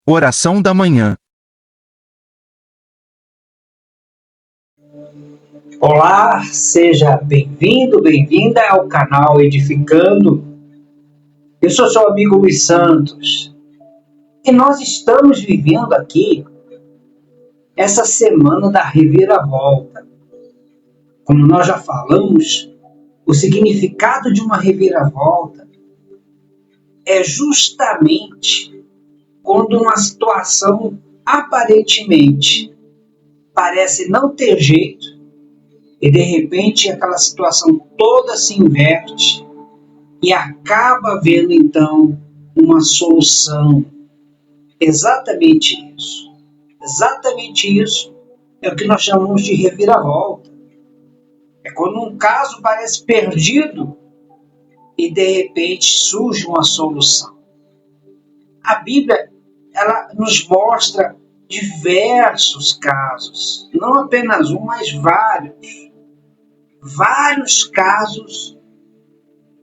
Oração da manhã. Olá, seja bem-vindo, bem-vinda ao canal Edificando. Eu sou seu amigo Luiz Santos e nós estamos vivendo aqui essa semana da reviravolta. Como nós já falamos, o significado de uma reviravolta é justamente quando uma situação aparentemente parece não ter jeito e de repente aquela situação toda se inverte e acaba havendo então uma solução. Exatamente isso. Exatamente isso é o que nós chamamos de reviravolta. É quando um caso parece perdido e de repente surge uma solução. A Bíblia, ela nos mostra diversos casos, não apenas um, mas vários casos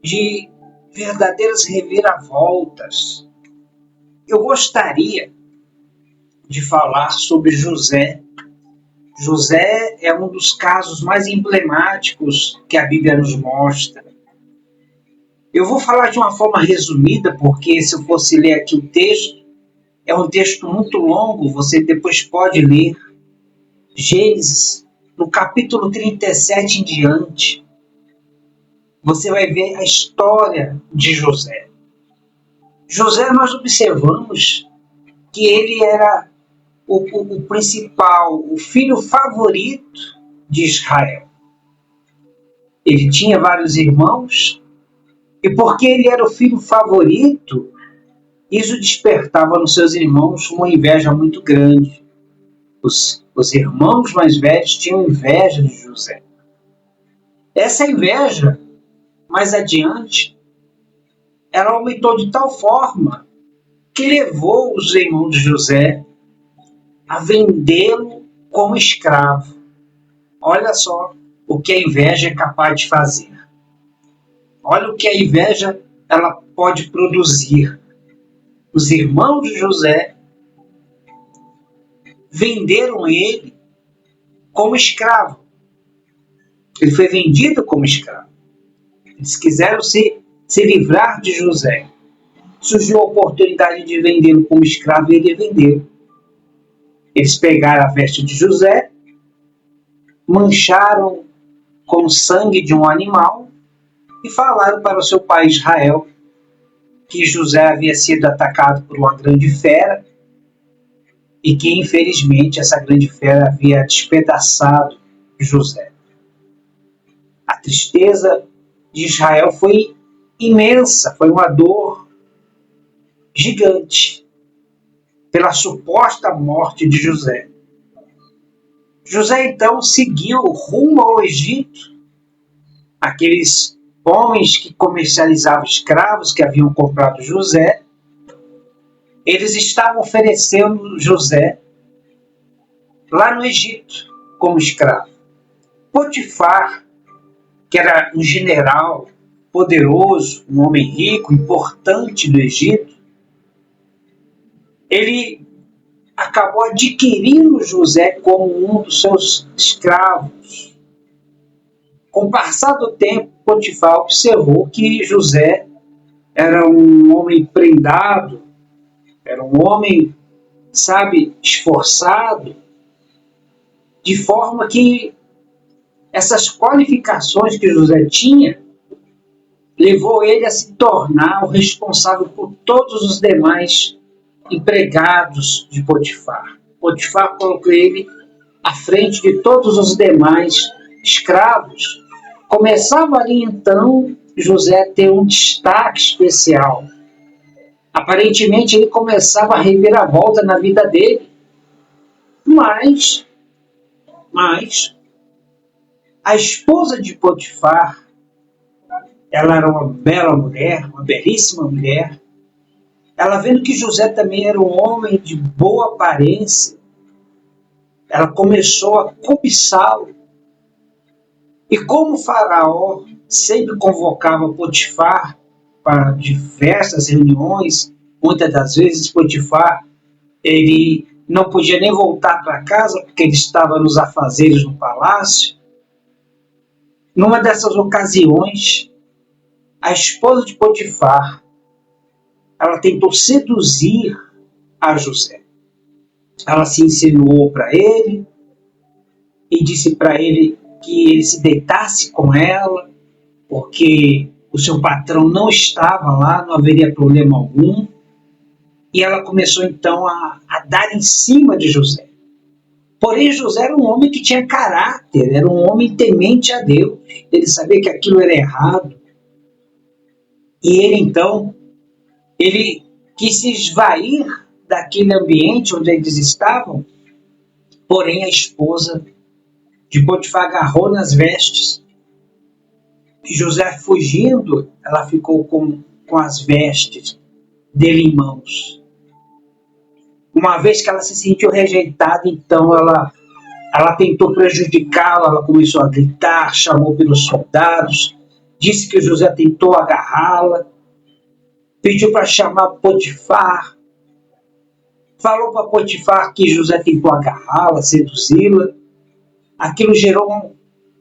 de verdadeiras reviravoltas. Eu gostaria de falar sobre José. José é um dos casos mais emblemáticos que a Bíblia nos mostra. Eu vou falar de uma forma resumida, porque se eu fosse ler aqui o texto, é um texto muito longo, você depois pode ler. Gênesis, no capítulo 37 em diante, você vai ver a história de José. José, nós observamos que ele era o principal, o filho favorito de Israel. Ele tinha vários irmãos, e porque ele era o filho favorito, isso despertava nos seus irmãos uma inveja muito grande. Os irmãos mais velhos tinham inveja de José. Essa inveja, mais adiante, ela aumentou de tal forma que levou os irmãos de José a vendê-lo como escravo. Olha só o que a inveja é capaz de fazer. Olha o que a inveja ela pode produzir. Os irmãos de José venderam ele como escravo. Ele foi vendido como escravo. Eles quiseram se livrar de José. Surgiu a oportunidade de vendê-lo como escravo e ele vendeu. Eles pegaram a veste de José, mancharam com o sangue de um animal e falaram para o seu pai Israel que José havia sido atacado por uma grande fera e que, infelizmente, essa grande fera havia despedaçado José. A tristeza de Israel foi imensa, foi uma dor gigante pela suposta morte de José. José, então, seguiu rumo ao Egito. Aqueles homens que comercializavam escravos que haviam comprado José, eles estavam oferecendo José lá no Egito como escravo. Potifar, que era um general poderoso, um homem rico, importante do Egito, ele acabou adquirindo José como um dos seus escravos. Com o passar do tempo, Potifar observou que José era um homem prendado, era um homem, esforçado, de forma que essas qualificações que José tinha levou ele a se tornar o responsável por todos os demais empregados de Potifar. Potifar colocou ele à frente de todos os demais escravos. Começava ali então José a ter um destaque especial. Aparentemente ele começava a reviravolta na vida dele. Mas a esposa de Potifar, ela era uma bela mulher, uma belíssima mulher. Ela, vendo que José também era um homem de boa aparência, ela começou a cobiçá-lo. E como o faraó sempre convocava Potifar para diversas reuniões, muitas das vezes Potifar Ele não podia nem voltar para casa porque ele estava nos afazeres no palácio. Numa dessas ocasiões, a esposa de Potifar, ela tentou seduzir a José. Ela se insinuou para ele e disse para ele que ele se deitasse com ela, porque o seu patrão não estava lá, não haveria problema algum. E ela começou então a dar em cima de José. Porém, José era um homem que tinha caráter, era um homem temente a Deus. Ele sabia que aquilo era errado. E ele então, ele quis se esvair daquele ambiente onde eles estavam. Porém, a esposa de Potifar agarrou nas vestes. E José, fugindo, ela ficou com as vestes dele em mãos. Uma vez que ela se sentiu rejeitada, então ela tentou prejudicá-la, ela começou a gritar, chamou pelos soldados, disse que José tentou agarrá-la, pediu para chamar Potifar, falou para Potifar que José tentou agarrá-la, seduzi-la. Aquilo gerou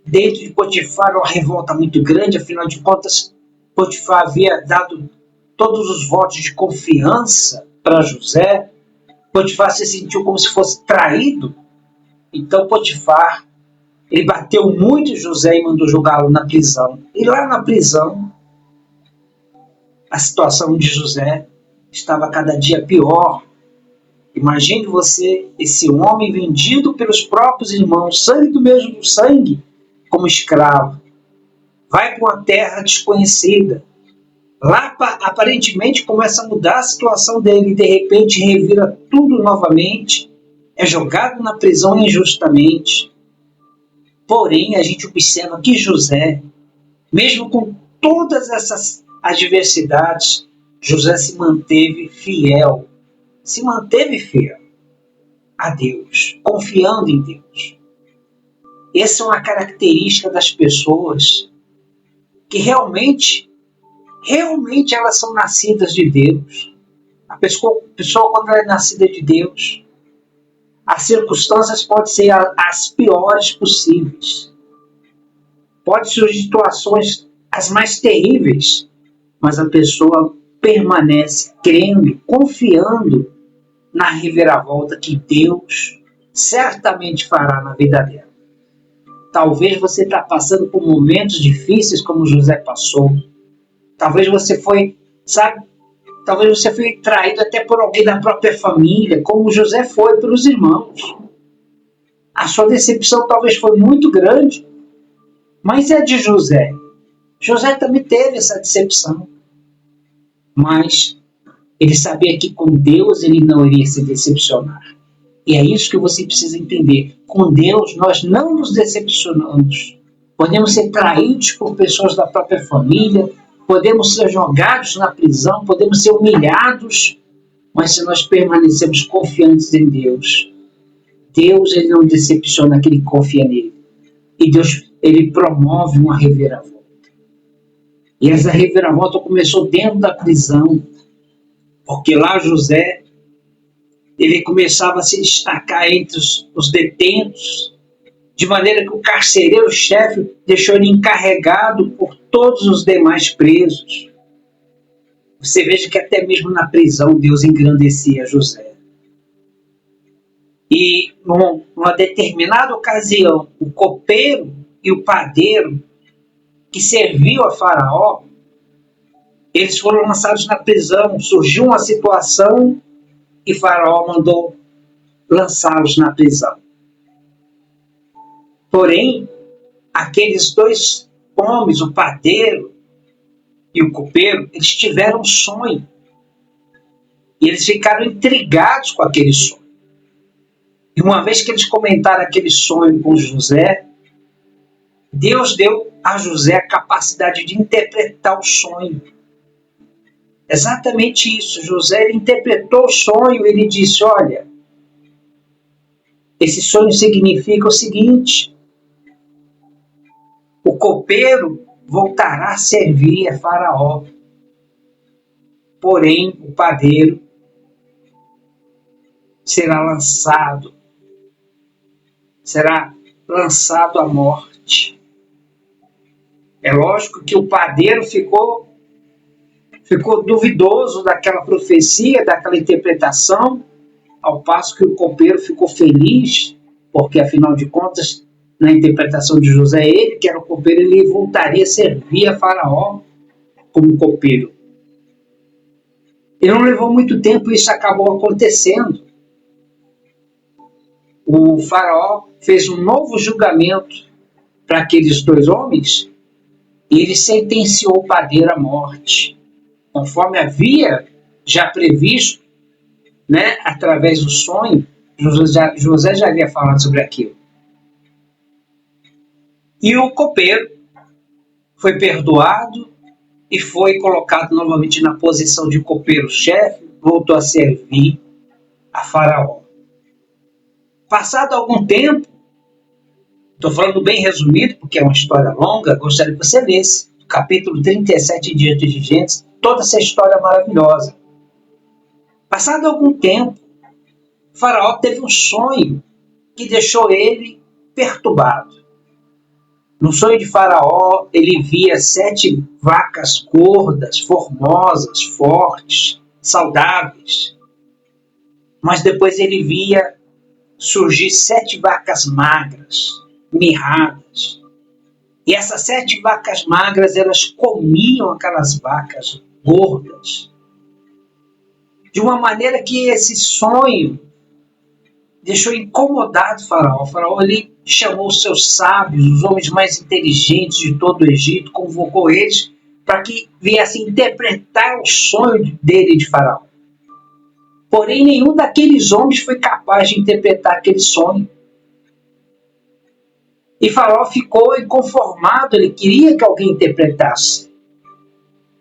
dentro de Potifar uma revolta muito grande, afinal de contas, Potifar havia dado todos os votos de confiança para José. Potifar se sentiu como se fosse traído. Então Potifar, ele bateu muito em José e mandou jogá-lo na prisão. E lá na prisão, a situação de José estava cada dia pior. Imagine você, esse homem vendido pelos próprios irmãos, sangue do mesmo sangue, como escravo. Vai para uma terra desconhecida. Lá, aparentemente, começa a mudar a situação dele. De repente, revira tudo novamente. É jogado na prisão injustamente. Porém, a gente observa que José, mesmo com todas essas adversidades, José se manteve fiel. Se manteve fiel a Deus, confiando em Deus. Essa é uma característica das pessoas que realmente elas são nascidas de Deus. A pessoa, quando ela é nascida de Deus, as circunstâncias podem ser as piores possíveis. Pode surgir situações as mais terríveis, mas a pessoa permanece crendo, confiando na reviravolta que Deus certamente fará na vida dela. Talvez você está passando por momentos difíceis como José passou. Talvez você foi, talvez você foi traído até por alguém da própria família, como José foi pelos irmãos. A sua decepção talvez foi muito grande, mas é de José. José também teve essa decepção, mas ele sabia que com Deus ele não iria se decepcionar. E é isso que você precisa entender. Com Deus nós não nos decepcionamos. Podemos ser traídos por pessoas da própria família, podemos ser jogados na prisão, podemos ser humilhados, mas se nós permanecemos confiantes em Deus, Deus ele não decepciona aquele que confia nele. E Deus ele promove uma reviravolta. E essa reviravolta começou dentro da prisão, porque lá José ele começava a se destacar entre os detentos, de maneira que o carcereiro-chefe deixou ele encarregado por todos os demais presos. Você veja que até mesmo na prisão Deus engrandecia José. E numa determinada ocasião, o copeiro e o padeiro que serviam a Faraó, eles foram lançados na prisão. Surgiu uma situação e Faraó mandou lançá-los na prisão. Porém, aqueles dois homens, o padeiro e o copeiro, eles tiveram um sonho. E eles ficaram intrigados com aquele sonho. E uma vez que eles comentaram aquele sonho com José, Deus deu a José a capacidade de interpretar o sonho. Exatamente isso. José ele interpretou o sonho, ele disse, olha, esse sonho significa o seguinte: o copeiro voltará a servir a Faraó, porém o padeiro será lançado à morte. É lógico que o padeiro ficou duvidoso daquela profecia, daquela interpretação, ao passo que o copeiro ficou feliz, porque afinal de contas, na interpretação de José, ele que era o copeiro, ele voltaria a servir a Faraó como copeiro. E não levou muito tempo, isso acabou acontecendo. O Faraó fez um novo julgamento para aqueles dois homens e ele sentenciou o padeiro à morte, conforme havia já previsto, né, através do sonho. José já havia falado sobre aquilo. E o copeiro foi perdoado e foi colocado novamente na posição de copeiro-chefe, voltou a servir a Faraó. Passado algum tempo, estou falando bem resumido, porque é uma história longa, gostaria que você lesse o capítulo 37 diante de Gênesis, toda essa história maravilhosa. Passado algum tempo, Faraó teve um sonho que deixou ele perturbado. No sonho de Faraó, ele via 7 vacas gordas, formosas, fortes, saudáveis. Mas depois ele via surgir 7 vacas magras, mirradas. E essas 7 vacas magras, elas comiam aquelas vacas gordas. De uma maneira que esse sonho deixou incomodado o Faraó. O Faraó ali chamou os seus sábios, os homens mais inteligentes de todo o Egito, convocou eles para que viessem interpretar o sonho dele de Faraó. Porém, nenhum daqueles homens foi capaz de interpretar aquele sonho. E Faraó ficou inconformado, ele queria que alguém interpretasse.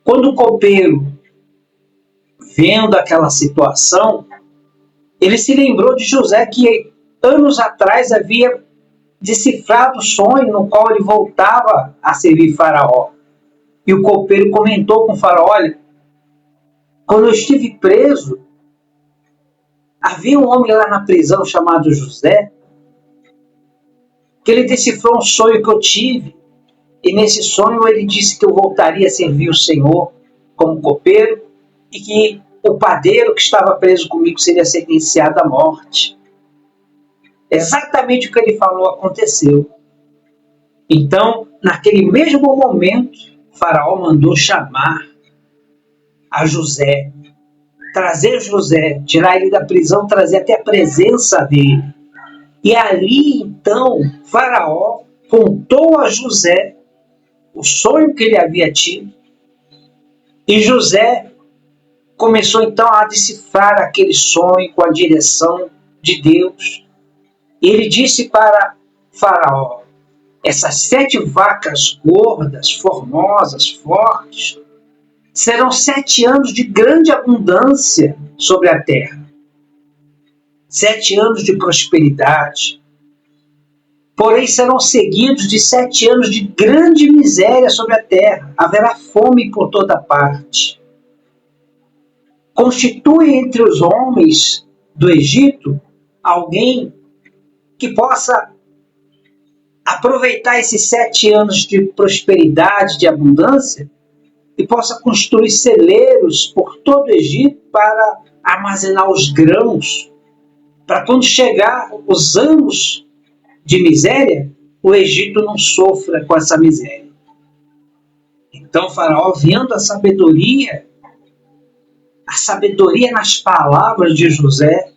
Quando o copeiro, vendo aquela situação, ele se lembrou de José, que anos atrás havia decifrado o sonho no qual ele voltava a servir Faraó. E o copeiro comentou com Faraó: olha, quando eu estive preso, havia um homem lá na prisão chamado José, que ele decifrou um sonho que eu tive, e nesse sonho ele disse que eu voltaria a servir o Senhor como copeiro, e que o padeiro que estava preso comigo seria sentenciado à morte. Exatamente o que ele falou aconteceu. Então, naquele mesmo momento, Faraó mandou chamar a José, trazer José, tirar ele da prisão, trazer até a presença dele. E ali, então, Faraó contou a José o sonho que ele havia tido, e José começou então a decifrar aquele sonho com a direção de Deus. E ele disse para Faraó: essas 7 vacas gordas, formosas, fortes, serão 7 anos de grande abundância sobre a terra. 7 anos de prosperidade. Porém, serão seguidos de 7 anos de grande miséria sobre a terra. Haverá fome por toda parte. Constitui entre os homens do Egito alguém que possa aproveitar esses 7 anos de prosperidade, de abundância, e possa construir celeiros por todo o Egito para armazenar os grãos, para quando chegar os anos de miséria, o Egito não sofra com essa miséria. Então, Faraó, vendo a sabedoria nas palavras de José,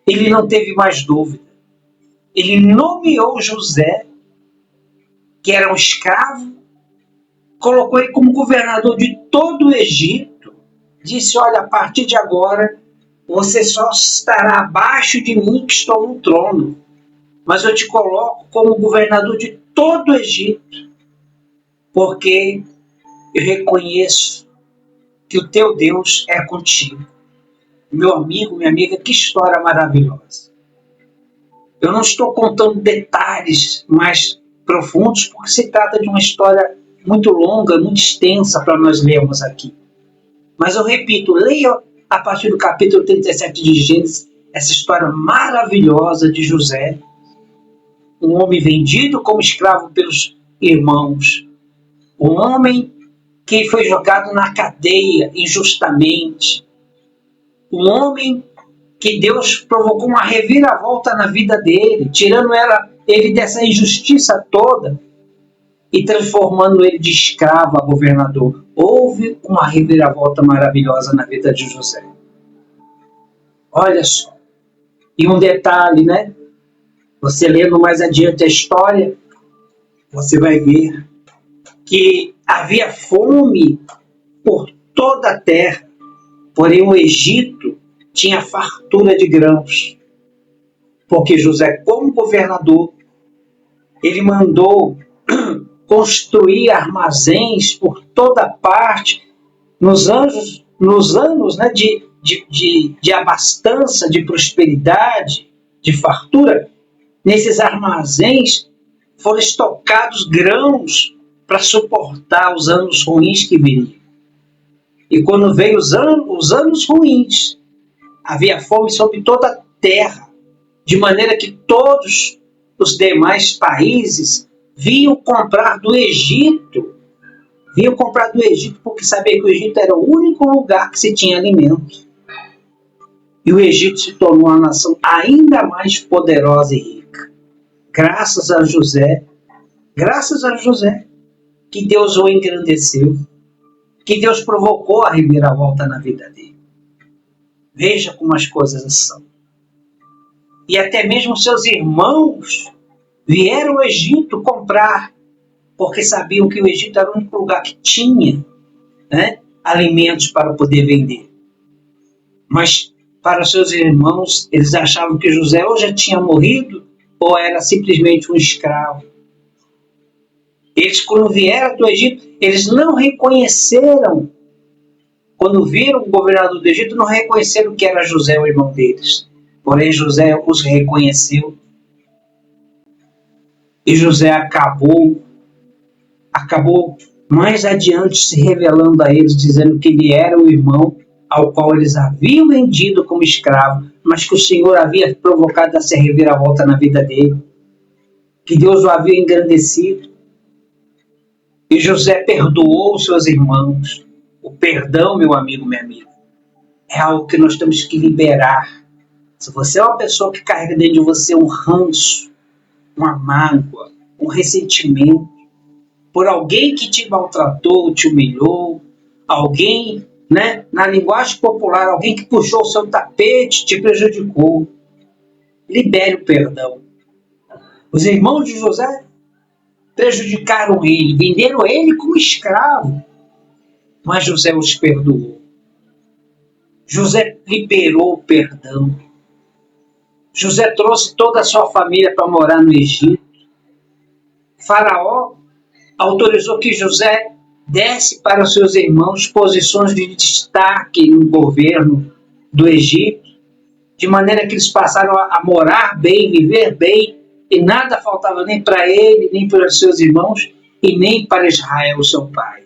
ele não teve mais dúvida. Ele nomeou José, que era um escravo, colocou ele como governador de todo o Egito, disse: olha, a partir de agora, você só estará abaixo de mim que estou no trono, mas eu te coloco como governador de todo o Egito, porque eu reconheço que o teu Deus é contigo. Meu amigo, minha amiga, que história maravilhosa. Eu não estou contando detalhes mais profundos, porque se trata de uma história muito longa, muito extensa para nós lermos aqui. Mas eu repito, leia a partir do capítulo 37 de Gênesis, essa história maravilhosa de José, um homem vendido como escravo pelos irmãos, um homem que foi jogado na cadeia injustamente, um homem que Deus provocou uma reviravolta na vida dele, tirando ele dessa injustiça toda e transformando ele de escravo a governador. Houve uma reviravolta maravilhosa na vida de José. Olha só. E um detalhe, né? Você lendo mais adiante a história, você vai ver que havia fome por toda a terra, porém o Egito tinha fartura de grãos, porque José, como governador, ele mandou construir armazéns por toda parte, nos anos né, de abastança, de prosperidade, de fartura. Nesses armazéns foram estocados grãos para suportar os anos ruins que viriam. E quando veio os anos ruins, havia fome sobre toda a terra, de maneira que todos os demais países vinham comprar do Egito porque sabiam que o Egito era o único lugar que se tinha alimento. E o Egito se tornou uma nação ainda mais poderosa e rica. Graças a José, que Deus o engrandeceu, que Deus provocou a reviravolta na vida dele. Veja como as coisas são. E até mesmo seus irmãos vieram ao Egito comprar, porque sabiam que o Egito era o único lugar que tinha, né, alimentos para poder vender. Mas para seus irmãos, eles achavam que José ou já tinha morrido ou era simplesmente um escravo. Eles, quando vieram do Egito, eles não reconheceram, quando viram o governador do Egito, não reconheceram que era José, o irmão deles. Porém, José os reconheceu. E José acabou mais adiante se revelando a eles, dizendo que ele era o irmão ao qual eles haviam vendido como escravo, mas que o Senhor havia provocado essa reviravolta na vida dele, que Deus o havia engrandecido. E José perdoou seus irmãos. O perdão, meu amigo, minha amiga, é algo que nós temos que liberar. Se você é uma pessoa que carrega dentro de você um ranço, uma mágoa, um ressentimento, por alguém que te maltratou, te humilhou, alguém, né, na linguagem popular, alguém que puxou o seu tapete, te prejudicou, libere o perdão. Os irmãos de José prejudicaram ele, venderam ele como escravo, mas José os perdoou. José liberou o perdão. José trouxe toda a sua família para morar no Egito. Faraó autorizou que José desse para os seus irmãos posições de destaque no governo do Egito, de maneira que eles passaram a morar bem, viver bem, e nada faltava nem para ele, nem para os seus irmãos, e nem para Israel, seu pai.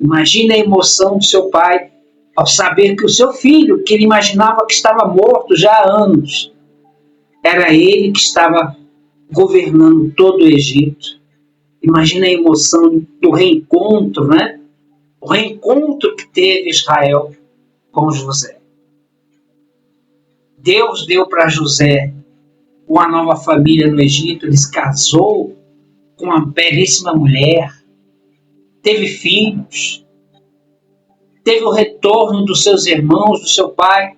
Imagine a emoção do seu pai ao saber que o seu filho, que ele imaginava que estava morto já há anos, era ele que estava governando todo o Egito. Imagina a emoção do reencontro, né? O reencontro que teve Israel com José. Deus deu para José uma nova família no Egito. Ele se casou com uma belíssima mulher, teve filhos, teve o retorno dos seus irmãos, do seu pai,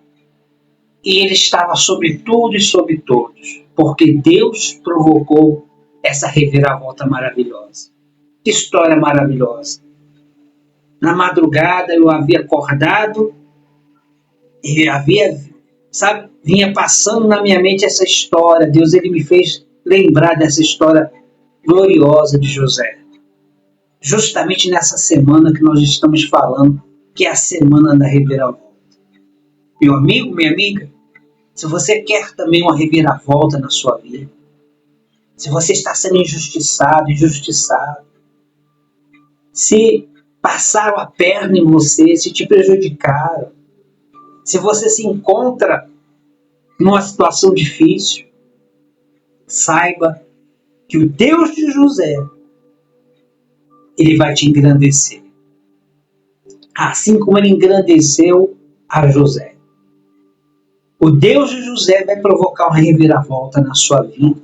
e ele estava sobre tudo e sobre todos, porque Deus provocou essa reviravolta maravilhosa. Que história maravilhosa. Na madrugada eu havia acordado e vinha passando na minha mente essa história. Deus, ele me fez lembrar dessa história gloriosa de José. Justamente nessa semana que nós estamos falando, que é a semana da reviravolta. Meu amigo, minha amiga, se você quer também uma reviravolta na sua vida, se você está sendo injustiçado, se passaram a perna em você, se te prejudicaram, se você se encontra numa situação difícil, saiba que o Deus de José, ele vai te engrandecer. Assim como ele engrandeceu a José. O Deus de José vai provocar uma reviravolta na sua vida,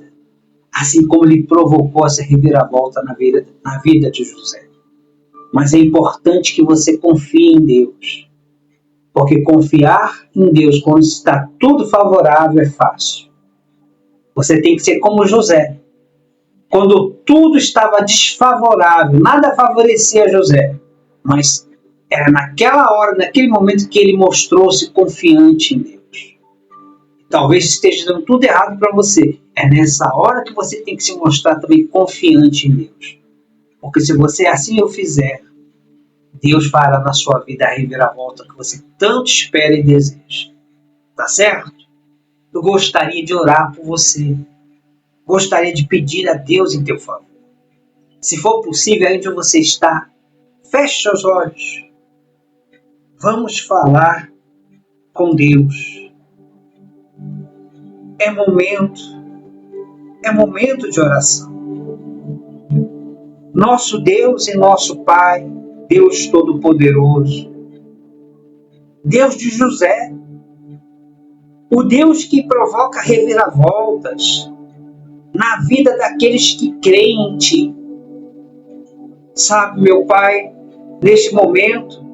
assim como ele provocou essa reviravolta na vida de José. Mas é importante que você confie em Deus, porque confiar em Deus quando está tudo favorável é fácil. Você tem que ser como José. Quando tudo estava desfavorável, nada favorecia José, mas era naquela hora, naquele momento que ele mostrou-se confiante em Deus. Talvez esteja dando tudo errado para você. É nessa hora que você tem que se mostrar também confiante em Deus. Porque se você assim o fizer, Deus fará na sua vida a reviravolta que você tanto espera e deseja. Tá certo? Eu gostaria de orar por você. Gostaria de pedir a Deus em teu favor. Se for possível, onde você está, feche seus olhos. Vamos falar com Deus. É momento de oração. Nosso Deus e nosso Pai, Deus Todo-Poderoso, Deus de José, o Deus que provoca reviravoltas na vida daqueles que creem em Ti. Sabe, meu Pai, neste momento,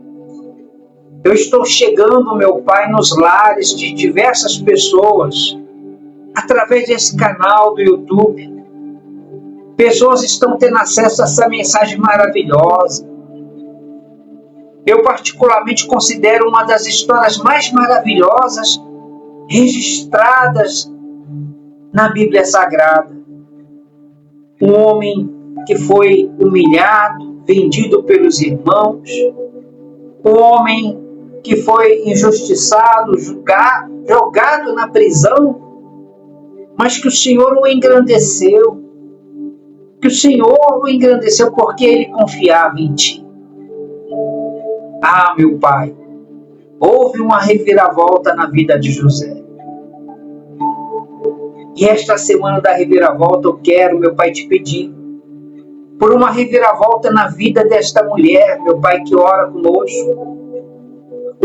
eu estou chegando, meu Pai, nos lares de diversas pessoas, através desse canal do YouTube. Pessoas estão tendo acesso a essa mensagem maravilhosa. Eu particularmente considero uma das histórias mais maravilhosas registradas na Bíblia Sagrada. Um homem que foi humilhado, vendido pelos irmãos, um homem que foi injustiçado, jogado na prisão, mas que o Senhor o engrandeceu. Que o Senhor o engrandeceu porque ele confiava em Ti. Ah, meu Pai, houve uma reviravolta na vida de José. E esta semana da reviravolta eu quero, meu Pai, te pedir por uma reviravolta na vida desta mulher, meu Pai, que ora conosco.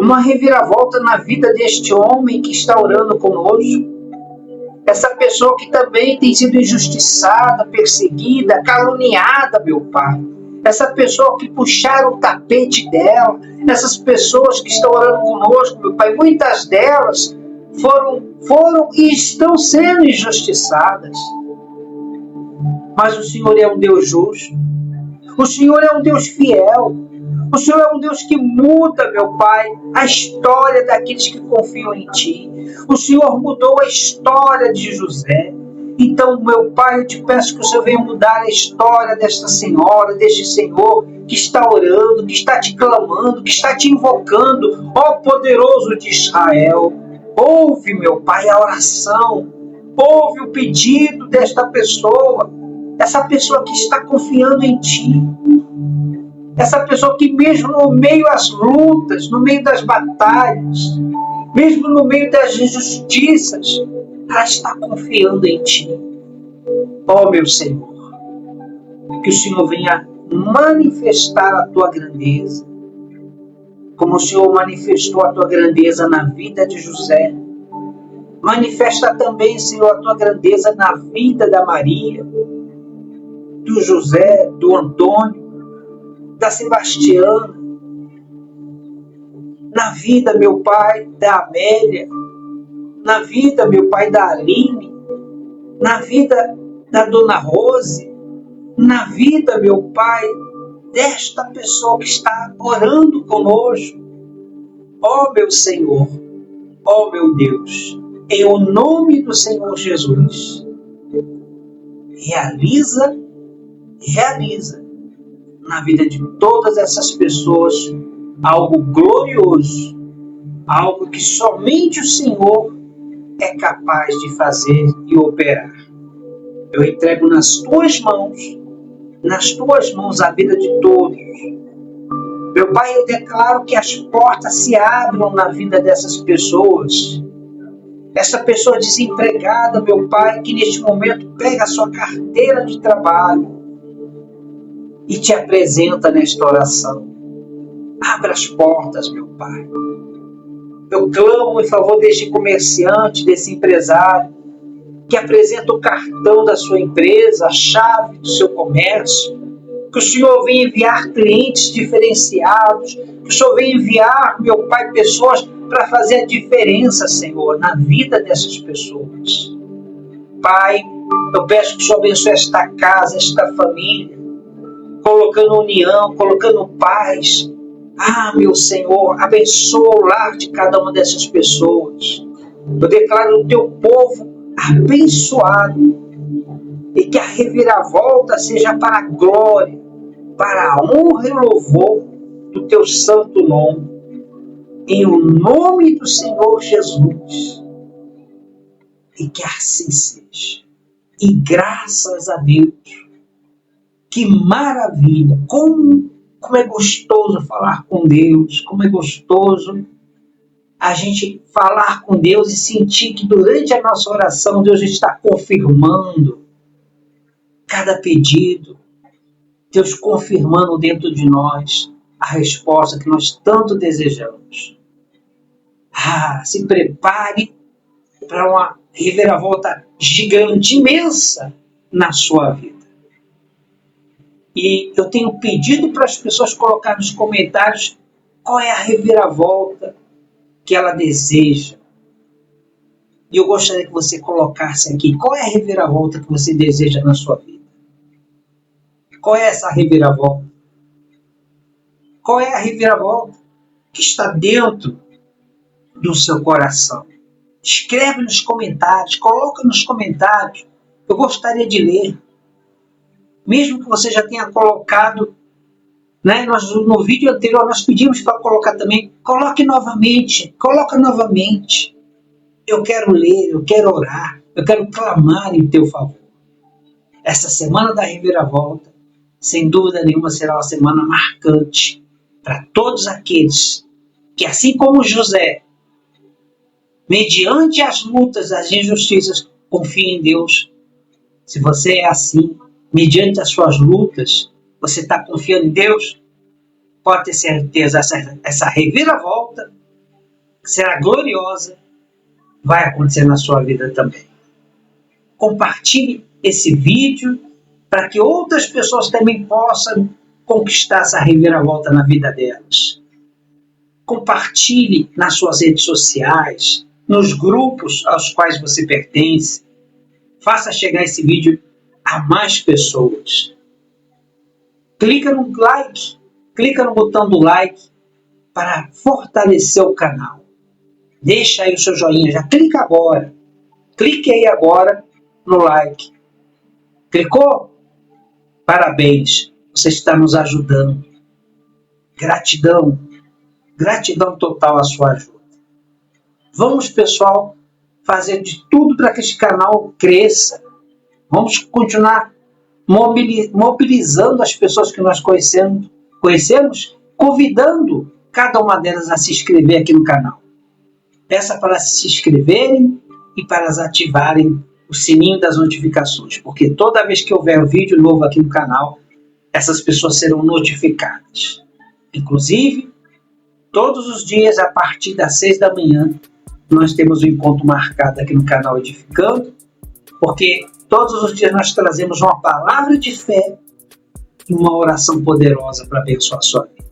Uma reviravolta na vida deste homem que está orando conosco. Essa pessoa que também tem sido injustiçada, perseguida, caluniada, meu Pai. Essa pessoa que puxaram o tapete dela. Essas pessoas que estão orando conosco, meu Pai. Muitas delas foram e estão sendo injustiçadas. Mas o Senhor é um Deus justo. O Senhor é um Deus fiel. O Senhor é um Deus que muda, meu Pai, a história daqueles que confiam em Ti. O Senhor mudou a história de José. Então, meu Pai, eu te peço que o Senhor venha mudar a história desta senhora, deste Senhor que está orando, que está te clamando, que está te invocando, ó poderoso de Israel. Ouve, meu Pai, a oração. Ouve o pedido desta pessoa. Essa pessoa que está confiando em Ti. Essa pessoa que mesmo no meio das lutas, no meio das batalhas, mesmo no meio das injustiças, ela está confiando em Ti. Ó meu Senhor, que o Senhor venha manifestar a Tua grandeza, como o Senhor manifestou a Tua grandeza na vida de José. Manifesta também, Senhor, a Tua grandeza na vida da Maria, do José, do Antônio, da Sebastiana, na vida, meu Pai, da Amélia, na vida, meu Pai, da Aline, na vida da Dona Rose, na vida, meu Pai, desta pessoa que está orando conosco. Ó meu Senhor, ó meu Deus, em o nome do Senhor Jesus, realiza na vida de todas essas pessoas algo glorioso, algo que somente o Senhor é capaz de fazer e operar. Eu entrego nas Tuas mãos a vida de todos. Meu Pai, eu declaro que as portas se abram na vida dessas pessoas. Essa pessoa desempregada, meu Pai, que neste momento pega a sua carteira de trabalho e te apresenta nesta oração. Abra as portas, meu Pai. Eu clamo em favor deste comerciante, desse empresário, que apresenta o cartão da sua empresa, a chave do seu comércio, que o Senhor venha enviar clientes diferenciados, que o Senhor venha enviar, meu Pai, pessoas para fazer a diferença, Senhor, na vida dessas pessoas. Pai, eu peço que o Senhor abençoe esta casa, esta família, colocando união, colocando paz. Meu Senhor, abençoa o lar de cada uma dessas pessoas. Eu declaro o teu povo abençoado e que a reviravolta seja para a glória, para a honra e louvor do teu santo nome. Em o nome do Senhor Jesus. E que assim seja. E graças a Deus. Que maravilha! Como é gostoso falar com Deus. Como é gostoso a gente falar com Deus e sentir que durante a nossa oração Deus está confirmando cada pedido. Deus confirmando dentro de nós a resposta que nós tanto desejamos. Se prepare para uma reviravolta gigante, imensa na sua vida. E eu tenho pedido para as pessoas colocar nos comentários qual é a reviravolta que ela deseja. E eu gostaria que você colocasse aqui qual é a reviravolta que você deseja na sua vida. Qual é essa reviravolta? Qual é a reviravolta que está dentro do seu coração? Escreve nos comentários, coloca nos comentários. Eu gostaria de ler. Mesmo que você já tenha colocado, né? No vídeo anterior nós pedimos para colocar também. Coloque novamente, coloca novamente. Eu quero ler, eu quero orar, eu quero clamar em teu favor. Essa semana da reviravolta, sem dúvida nenhuma, será uma semana marcante para todos aqueles que, assim como José, mediante as lutas, as injustiças, confia em Deus. Se você é assim, mediante as suas lutas, você está confiando em Deus, pode ter certeza, essa reviravolta, que será gloriosa, vai acontecer na sua vida também. Compartilhe esse vídeo para que outras pessoas também possam conquistar essa reviravolta na vida delas. Compartilhe nas suas redes sociais, nos grupos aos quais você pertence. Faça chegar esse vídeo a mais pessoas. Clica no like, clica no botão do like para fortalecer o canal. Deixa aí o seu joinha, já clica agora. Clique aí agora no like. Clicou? Parabéns, você está nos ajudando. Gratidão, gratidão total à sua ajuda. Vamos, pessoal, fazer de tudo para que este canal cresça. Vamos continuar mobilizando as pessoas que nós conhecemos, convidando cada uma delas a se inscrever aqui no canal. Peça para se inscreverem e para ativarem o sininho das notificações, porque toda vez que houver um vídeo novo aqui no canal, essas pessoas serão notificadas. Inclusive, todos os dias, a partir das 6 da manhã, nós temos um encontro marcado aqui no canal Edificando, porque todos os dias nós trazemos uma palavra de fé e uma oração poderosa para abençoar a sua vida.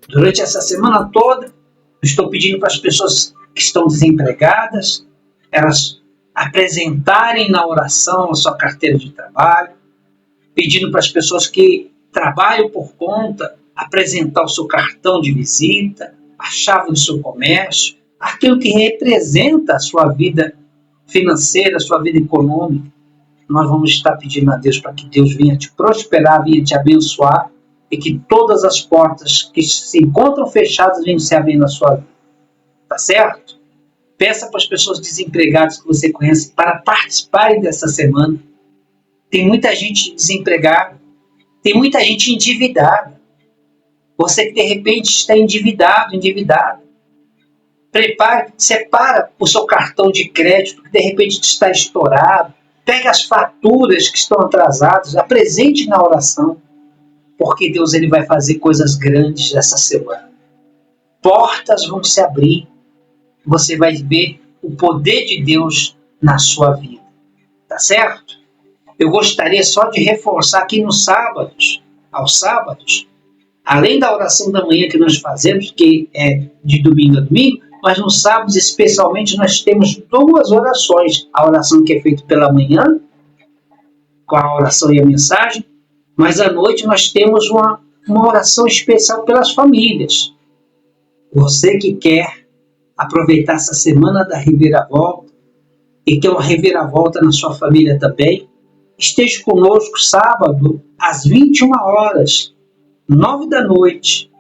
Durante essa semana toda, estou pedindo para as pessoas que estão desempregadas, elas apresentarem na oração a sua carteira de trabalho, pedindo para as pessoas que trabalham por conta, apresentar o seu cartão de visita, a chave do seu comércio, aquilo que representa a sua vida financeira, a sua vida econômica. Nós vamos estar pedindo a Deus para que Deus venha te prosperar, venha te abençoar e que todas as portas que se encontram fechadas venham se abrir na sua vida. Tá certo? Peça para as pessoas desempregadas que você conhece para participarem dessa semana. Tem muita gente desempregada, tem muita gente endividada. Você que de repente está endividado. Prepare, separa o seu cartão de crédito que de repente está estourado. Pega as faturas que estão atrasadas, apresente na oração, porque Deus ele vai fazer coisas grandes essa semana. Portas vão se abrir, você vai ver o poder de Deus na sua vida, tá certo? Eu gostaria só de reforçar aqui nos sábados, aos sábados, além da oração da manhã que nós fazemos, que é de domingo a domingo, mas nos sábados especialmente nós temos 2 orações. A oração que é feita pela manhã, com a oração e a mensagem, mas à noite nós temos uma oração especial pelas famílias. Você que quer aproveitar essa semana da reviravolta e quer uma reviravolta na sua família também, esteja conosco sábado às 21 horas, 9 da noite.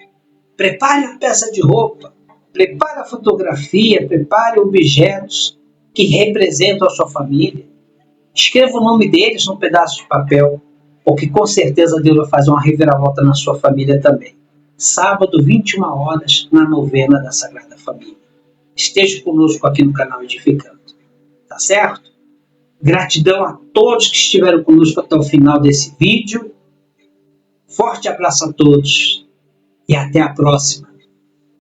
Prepare a peça de roupa, prepare a fotografia, prepare objetos que representam a sua família. Escreva o nome deles num pedaço de papel, porque com certeza Deus vai fazer uma reviravolta na sua família também. Sábado, 21 horas, na novena da Sagrada Família. Esteja conosco aqui no canal Edificando. Tá certo? Gratidão a todos que estiveram conosco até o final desse vídeo. Forte abraço a todos e até a próxima.